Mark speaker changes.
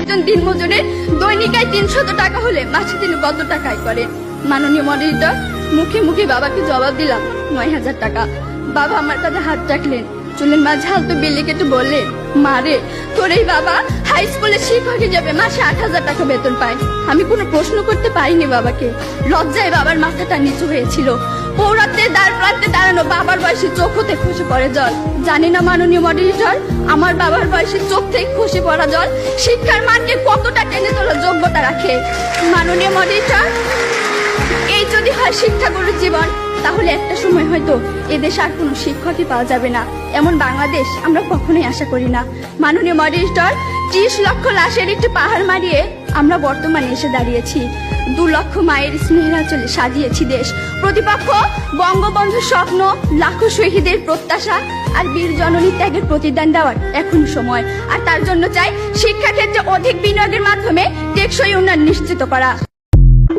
Speaker 1: একজন দিনমজুরের দৈনিক আয় 300 টাকা হলে মাসে তিনি কত টাকা আয় করেন? মাননীয় মডারেটর, মুখে মুখে বাবাকে জবাব দিলাম 9,000 টাকা। বাবা আমার কাছে হাত রাখলেন, চুলের মাঝে হালতো বিলি কেটে বললেন, মা রে, তোর এই বাবা হাই স্কুলে শিক্ষক হিসেবে মাসে 8,000 টাকা বেতন পায়। আমি কোনো প্রশ্ন করতে পারিনি বাবাকে। লজ্জায় বাবার মাথাটা নিচু হয়েছিল। পৌরাত্রে দ্বার প্রান্তে দাঁড়ানো বাবার বয়সে চোখ হতে খসে পড়ে জল। জানি না মাননীয় মডারেটর, আমার বাবার বয়সে চোখ থেকে খসে পড়া জল শিক্ষার মানকে কতটা টেনে তোলার যোগ্যতা রাখে। মাননীয় মডারেটর, এই যদি হয় শিক্ষাগুরুর জীবন, তাহলে একটা সময় হয়তো এদেশে আর কোনো শিক্ষকই পাওয়া যাবে না। এমন বাংলাদেশ আমরা কখনোই আশা করি না। মাননীয় মডারেটর, 30 লক্ষ লাশের একটি পাহাড় মারিয়ে আমরা বর্তমানে এসে দাঁড়িয়েছি। 2 লক্ষ মায়ের স্নেহাচলে সাজিয়েছি দেশ। প্রতিপক্ষ বঙ্গবন্ধুর স্বপ্ন, লাখো শহীদের প্রত্যাশা আর বীর জননী ত্যাগের প্রতিদান দেওয়ার এখন সময়। আর তার জন্য চাই শিক্ষাক্ষেত্রে অধিক বিনিয়োগের মাধ্যমে টেকসই উন্নয়ন নিশ্চিত করা।